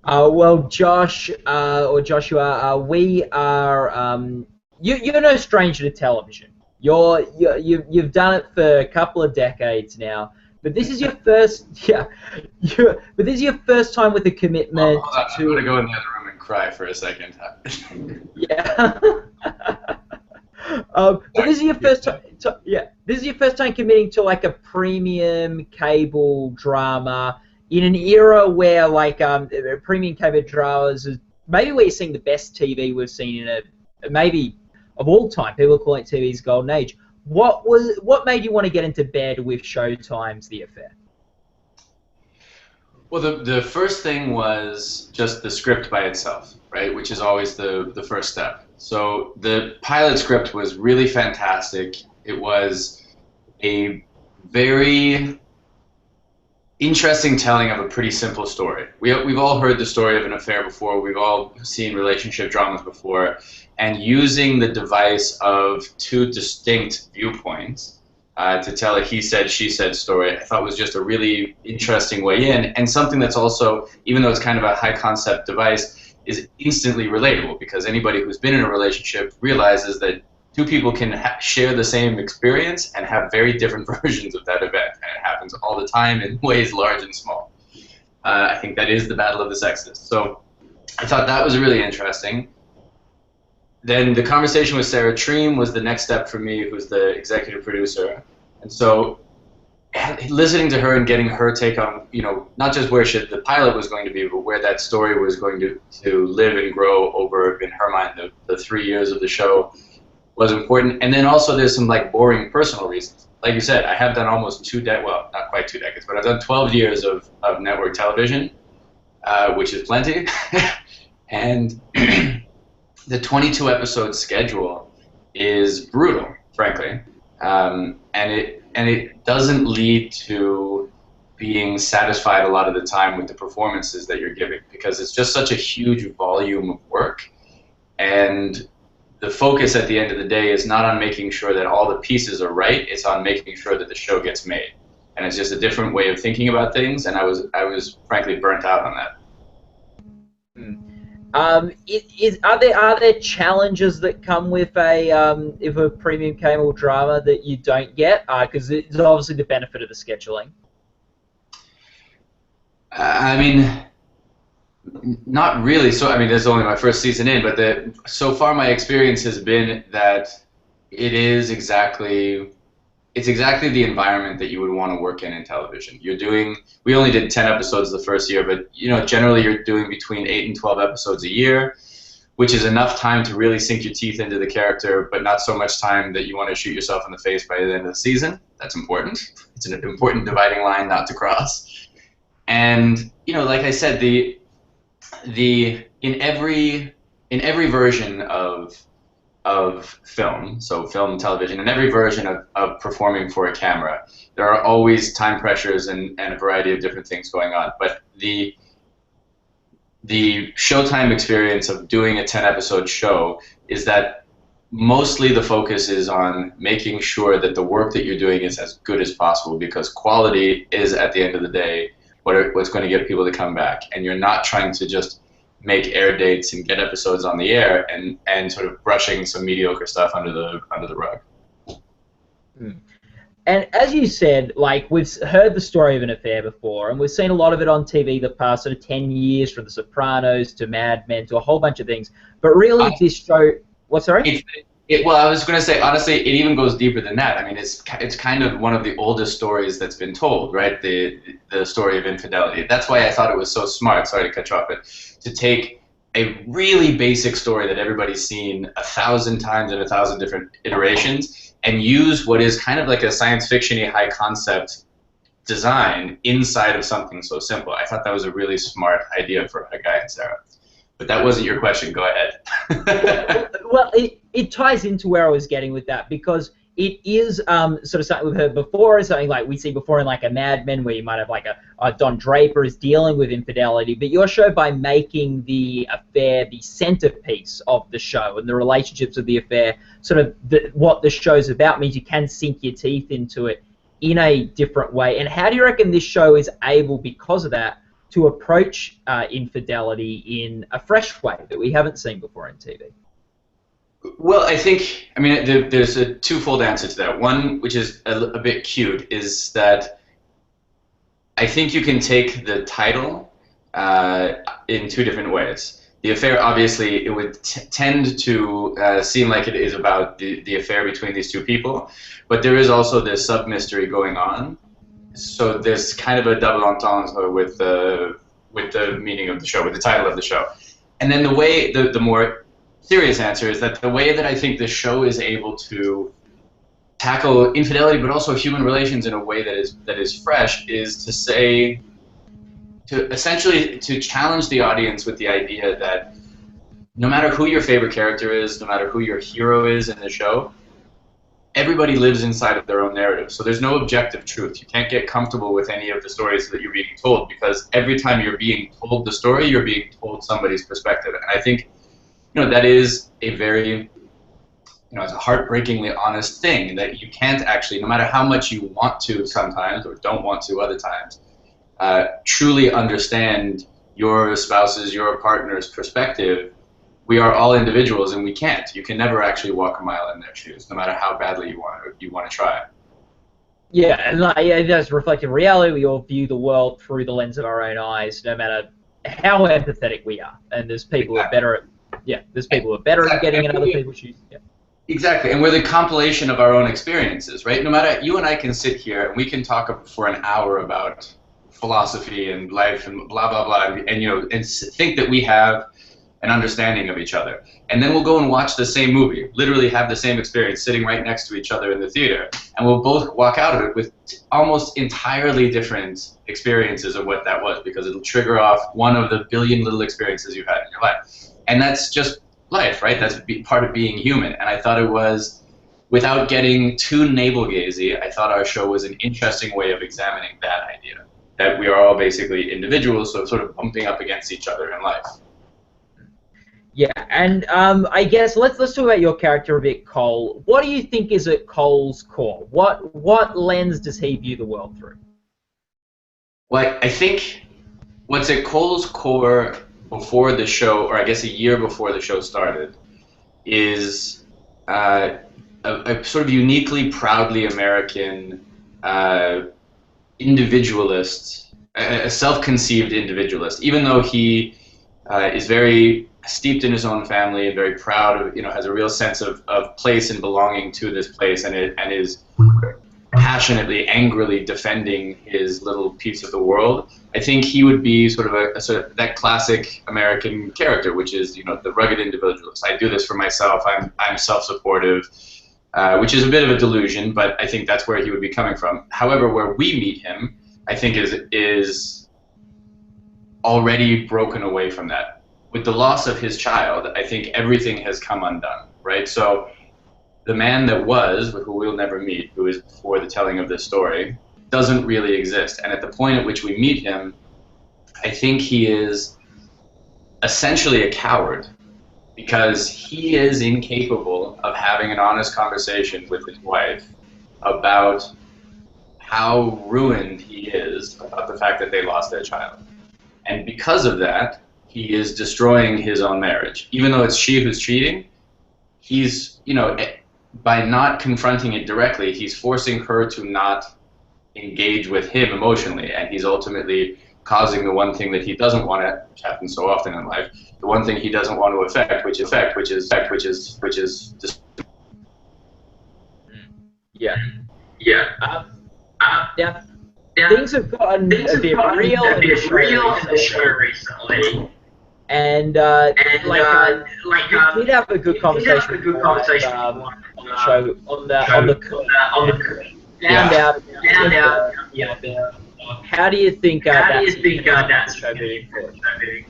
Well, Josh, or Joshua, we are. You're no stranger to television. You've done it for a couple of decades now, but this is your first. Yeah, but this is your first time with a commitment Hold on, I'm to. gonna go in the other room and cry for a second. Yeah. But this is your first time. Yeah, this is your first time committing to like a premium cable drama in an era where like premium cable dramas is maybe where you're seeing the best TV we've seen in a maybe of all time. People call it TV's golden age. What made you want to get into bed with Showtime's The Affair? Well, the first thing was just the script by itself, right? Which is always the first step. So the pilot script was really fantastic. It was a very interesting telling of a pretty simple story. We've all heard the story of an affair before. We've all seen relationship dramas before. And using the device of two distinct viewpoints to tell a he said, she said story, I thought was just a really interesting way in, and something that's also, even though it's kind of a high concept device, is instantly relatable, because anybody who's been in a relationship realizes that two people can share the same experience and have very different versions of that event, and it happens all the time in ways large and small. I think that is the battle of the sexes. So I thought that was really interesting. Then the conversation with Sarah Treem was the next step for me, who's the executive producer. And so listening to her and getting her take on, not just where the pilot was going to be, but where that story was going to live and grow over, in her mind, the 3 years of the show was important. And then also there's some like boring personal reasons. Like you said, I have done almost well, not quite 2 decades, but I've done 12 years of network television, which is plenty. And the 22 episode schedule is brutal, frankly, and it doesn't lead to being satisfied a lot of the time with the performances that you're giving, because it's just such a huge volume of work, and the focus at the end of the day is not on making sure that all the pieces are right, it's on making sure that the show gets made. And it's just a different way of thinking about things, and I was frankly burnt out on that. Are there challenges that come with a premium cable drama that you don't get? Because it's obviously the benefit of the scheduling. I mean, not really. So I mean, this is only my first season in, but so far my experience has been that it's exactly the environment that you would want to work in television. We only did 10 episodes the first year, but generally you're doing between 8 and 12 episodes a year, which is enough time to really sink your teeth into the character, but not so much time that you want to shoot yourself in the face by the end of the season. That's important. It's an important dividing line not to cross. And like I said, in every version of film, so film and television, and every version of performing for a camera, there are always time pressures and a variety of different things going on. But the Showtime experience of doing a 10-episode show is that mostly the focus is on making sure that the work that you're doing is as good as possible, because quality is, at the end of the day, what's going to get people to come back. And you're not trying to just make air dates and get episodes on the air and sort of brushing some mediocre stuff under the rug. And as you said, like, we've heard the story of an affair before, and we've seen a lot of it on TV the past sort of 10 years, from The Sopranos to Mad Men to a whole bunch of things. But really, this show... What, sorry? Well, I was going to say, honestly, it even goes deeper than that. I mean, it's kind of one of the oldest stories that's been told, right? The story of infidelity. That's why I thought it was so smart, sorry to cut you off, but to take a really basic story that everybody's seen 1,000 times in 1,000 different iterations and use what is kind of like a science fiction-y high concept design inside of something so simple. I thought that was a really smart idea for a guy and Sarah. But that wasn't your question. Go ahead. Well, it ties into where I was getting with that, because it is sort of something we've heard before, something like we see before in like a Mad Men, where you might have like a Don Draper is dealing with infidelity, but your show, by making the affair the centerpiece of the show and the relationships of the affair, sort of what the show's about, means you can sink your teeth into it in a different way. And how do you reckon this show is able, because of that, to approach infidelity in a fresh way that we haven't seen before in TV? Well, I mean, there's a twofold answer to that. One, which is a bit cute, is that I think you can take the title in two different ways. The affair, obviously, it would tend to seem like it is about the affair between these two people, but there is also this sub-mystery going on. So there's kind of a double entendre with the meaning of the show, with the title of the show. And then the more serious answer is that the way that I think the show is able to tackle infidelity, but also human relations in a way that is fresh, is to essentially challenge the audience with the idea that no matter who your favorite character is, no matter who your hero is in the show, everybody lives inside of their own narrative. So there's no objective truth. You can't get comfortable with any of the stories that you're being told, because every time you're being told the story, you're being told somebody's perspective. And I think, that is a very, it's a heartbreakingly honest thing, that you can't actually, no matter how much you want to sometimes or don't want to other times, truly understand your spouse's, your partner's perspective. We are all individuals, and we can't. You can never actually walk a mile in their shoes, no matter how badly you want to try. Yeah, and that's reflective reality. We all view the world through the lens of our own eyes, no matter how empathetic we are. And there's people who are better at getting in other people's shoes. Yeah. Exactly, and we're the compilation of our own experiences, right? No matter, you and I can sit here and we can talk for an hour about philosophy and life and blah blah blah, and think that we have an understanding of each other, and then we'll go and watch the same movie, literally have the same experience, sitting right next to each other in the theater, and we'll both walk out of it with almost entirely different experiences of what that was, because it'll trigger off one of the billion little experiences you've had in your life. And that's just life, right? That's part of being human. And I thought it was, without getting too navel-gazy, I thought our show was an interesting way of examining that idea, that we are all basically individuals, so sort of bumping up against each other in life. Yeah, and I guess let's talk about your character a bit, Cole. What do you think is at Cole's core? What lens does he view the world through? Well, I think what's at Cole's core before the show, or I guess a year before the show started, is a sort of uniquely, proudly American individualist, a self-conceived individualist. Even though he is very steeped in his own family and very proud of, has a real sense of place and belonging to this place, and is passionately, angrily defending his little piece of the world, I think he would be sort of that classic American character, which is, the rugged individualist. I do this for myself. I'm self-supportive, which is a bit of a delusion, but I think that's where he would be coming from. However, where we meet him, I think is already broken away from that. With the loss of his child, I think everything has come undone, right? So the man that was, who we'll never meet, who is before the telling of this story, doesn't really exist. And at the point at which we meet him, I think he is essentially a coward, because he is incapable of having an honest conversation with his wife about how ruined he is about the fact that they lost their child. And because of that, he is destroying his own marriage. Even though it's she who's cheating, he's, by not confronting it directly, he's forcing her to not engage with him emotionally, and he's ultimately causing the one thing that he doesn't want to, which happens so often in life, the one thing he doesn't want to affect, which is just. Yeah. Yeah. Things have gotten a bit real in the show recently. And we did have a good conversation on the show on the found out. How do you think that's the show moving forward?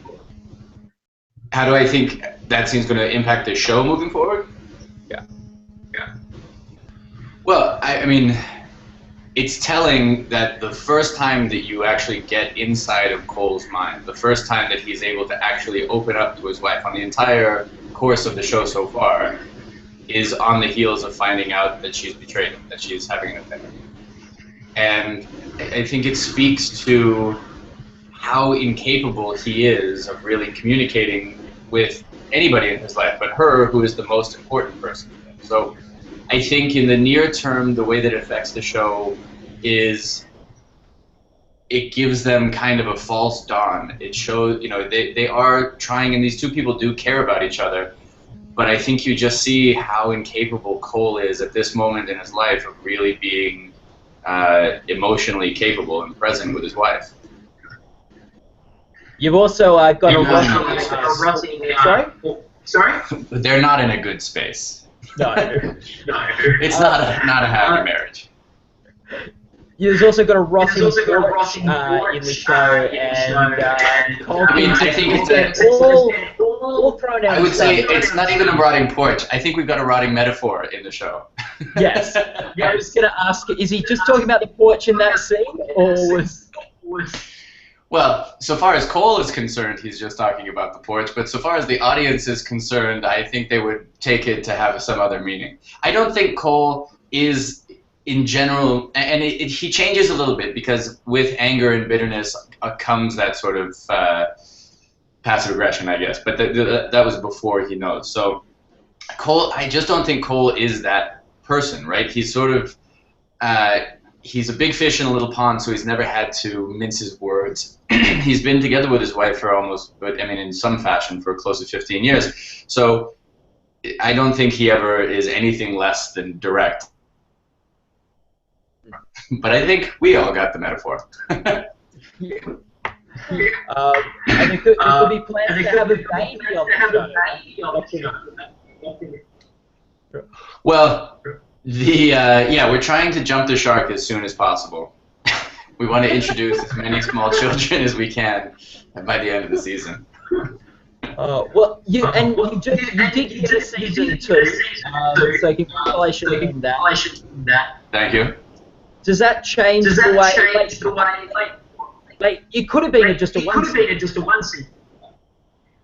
How do I think that scene's going to impact the show moving forward? Yeah. Well, I mean, it's telling that the first time that you actually get inside of Cole's mind, the first time that he's able to actually open up to his wife on the entire course of the show so far, is on the heels of finding out that she's betrayed him, that she's having an affair. And I think it speaks to how incapable he is of really communicating with anybody in his life, but her, who is the most important person. So I think in the near term, the way that it affects the show is it gives them kind of a false dawn. It shows, they are trying, and these two people do care about each other, but I think you just see how incapable Cole is at this moment in his life of really being emotionally capable and present with his wife. You've also got a Sorry? They're not in a good space. No. It's not a happy marriage. There's also got a rotting porch in the show, and Cole I think it's all thrown out. I would say it's not even a rotting porch. I think we've got a rotting metaphor in the show. Yes. I was going to ask, is he just talking about the porch in that scene, or was... Well, so far as Cole is concerned, he's just talking about the porch, but so far as the audience is concerned, I think they would take it to have some other meaning. I don't think Cole is, in general, and he changes a little bit, because with anger and bitterness comes that sort of passive aggression, I guess, but that was before he knows. So Cole, I just don't think Cole is that person, right? He's sort of... he's a big fish in a little pond, so he's never had to mince his words. He's been together with his wife for in some fashion, for close to 15 years. So I don't think he ever is anything less than direct. But I think we all got the metaphor. And it could be planned to have a baby on the show. Well, we're trying to jump the shark as soon as possible. We want to introduce as many small children as we can by the end of the season. Well, you did get a season 2, so congratulations on that. Thank you. Does that change the way? Like, it could have been just a one season.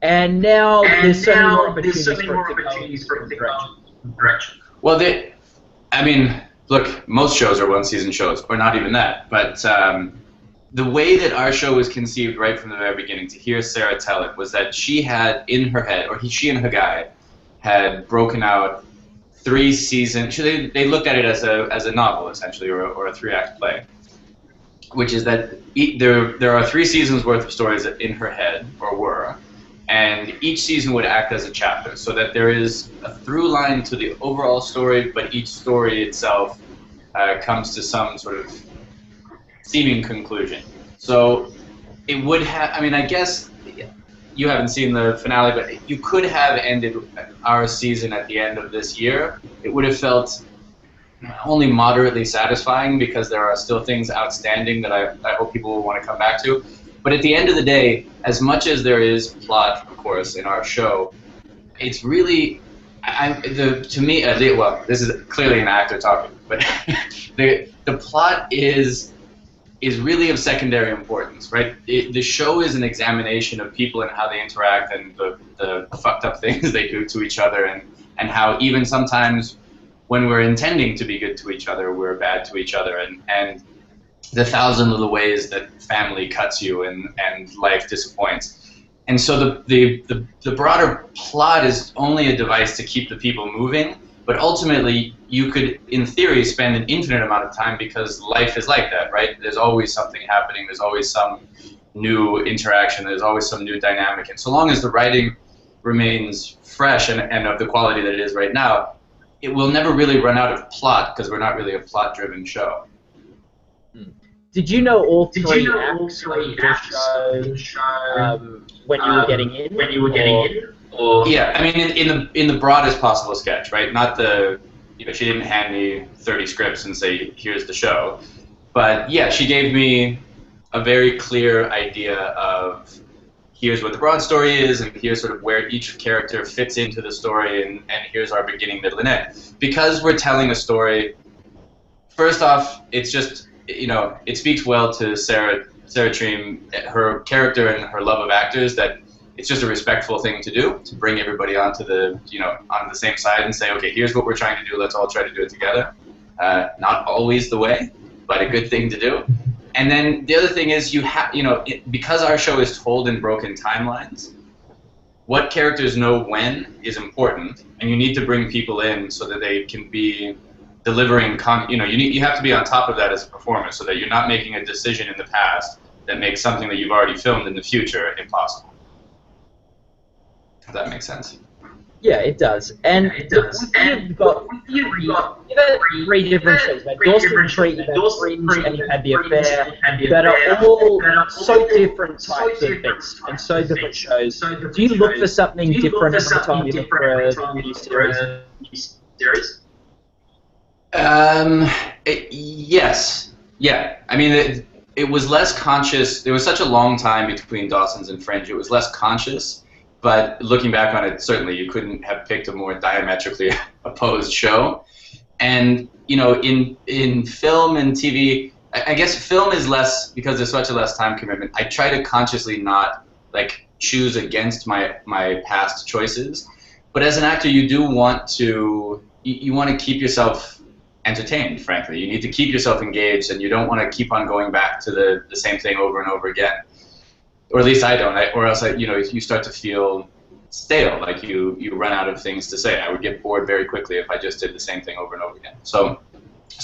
And now there's so many more opportunities for it to go in direction. Well, look, most shows are one-season shows, or not even that. But the way that our show was conceived right from the very beginning, to hear Sarah tell it, was that she had in her head, she and her guy had broken out 3 seasons. They looked at it as a novel, essentially, or a 3-act play, which is that there are 3 seasons worth of stories in her head, or were, and each season would act as a chapter, so that there is a through line to the overall story, but each story itself comes to some sort of seeming conclusion. So it would have, I guess you haven't seen the finale, but you could have ended our season at the end of this year. It would have felt only moderately satisfying, because there are still things outstanding that I hope people will want to come back to. But at the end of the day, as much as there is plot, of course, in our show, it's really, to me, this is clearly an actor talking, but the plot is really of secondary importance, right? The show is an examination of people and how they interact, and the fucked up things they do to each other, and how even sometimes when we're intending to be good to each other, we're bad to each other, and the 1,000 little ways that family cuts you and life disappoints. And so the broader plot is only a device to keep the people moving, but ultimately you could, in theory, spend an infinite amount of time, because life is like that, right? There's always something happening, there's always some new interaction, there's always some new dynamic, and so long as the writing remains fresh and of the quality that it is right now, it will never really run out of plot, because we're not really a plot-driven show. Did you know all 3 acts of the show when you were getting in? Or? Yeah, in the broadest possible sketch, right? Not she didn't hand me 30 scripts and say, here's the show. But yeah, she gave me a very clear idea of, here's what the broad story is, and here's sort of where each character fits into the story, and here's our beginning, middle, and end. Because we're telling a story, first off, it's just, it speaks well to Sarah Treem, her character and her love of actors, that it's just a respectful thing to do, to bring everybody onto the same side and say, okay, here's what we're trying to do, let's all try to do it together. Not always the way, but a good thing to do. And then the other thing is because our show is told in broken timelines, what characters know when is important, and you need to bring people in so that they can be delivering. You have to be on top of that as a performer, so that you're not making a decision in the past that makes something that you've already filmed in the future impossible. If that makes sense. Yeah, it does. And you've got three different shows. Like Dawson's Creek, you've had Fringe, and you've had The Affair, that are all so different types of beasts and so different shows. Do you look for something different every time you look for a new series? Yes. Yeah. I mean, it was less conscious. There was such a long time between Dawson's and Fringe. It was less conscious. But looking back on it, certainly you couldn't have picked a more diametrically opposed show. And in film and TV, I guess film is less because there's such a less time commitment. I try to consciously not choose against my past choices. But as an actor, you do want to keep yourself entertained. Frankly, you need to keep yourself engaged, and you don't want to keep on going back to the same thing over and over again. Or at least I don't, or else you start to feel stale, like you run out of things to say. I would get bored very quickly if I just did the same thing over and over again. So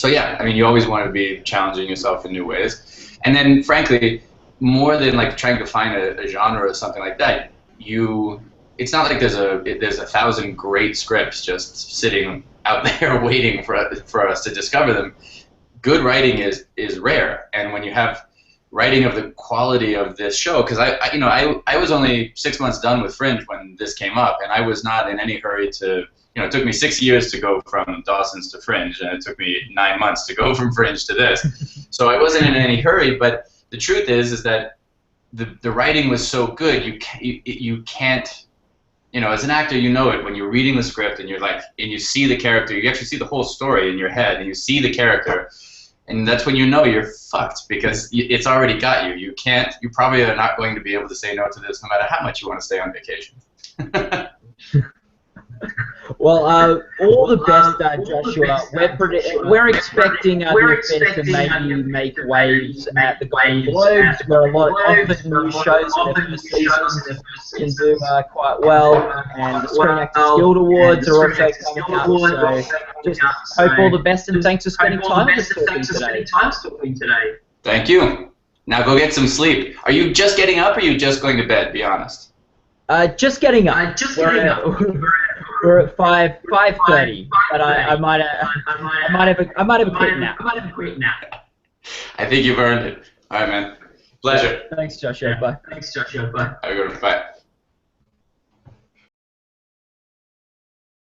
yeah, I mean, you always want to be challenging yourself in new ways. And then, frankly, more than trying to find a genre or something like that, it's not like there's 1,000 great scripts just sitting out there waiting for us to discover them. Good writing is rare, and when you have writing of the quality of this show, because I was only 6 months done with Fringe when this came up, and I was not in any hurry to, it took me 6 years to go from Dawson's to Fringe, and it took me 9 months to go from Fringe to this. So I wasn't in any hurry, but the truth is that the writing was so good, you can't, as an actor, it when you're reading the script and and you see the character, you actually see the whole story in your head, and you see the character. And that's when you're fucked, because it's already got you. You probably are not going to be able to say no to this no matter how much you want to stay on vacation. Well, all the best, Joshua. We're expecting The Affair to maybe make waves at the Golden Globes, where a lot of the new shows in their first seasons can do quite well, and the Screen Actors Guild Awards are also coming up, so just hope all the best, and thanks for spending time with us today. Thank you. Now go get some sleep. Are you just getting up, or are you just going to bed? Be honest. Just getting up. We're at 5:30, but I might have a quick nap. I think you've earned it. All right, man. Pleasure. Thanks, Joshua. Bye. Have a good one. Bye.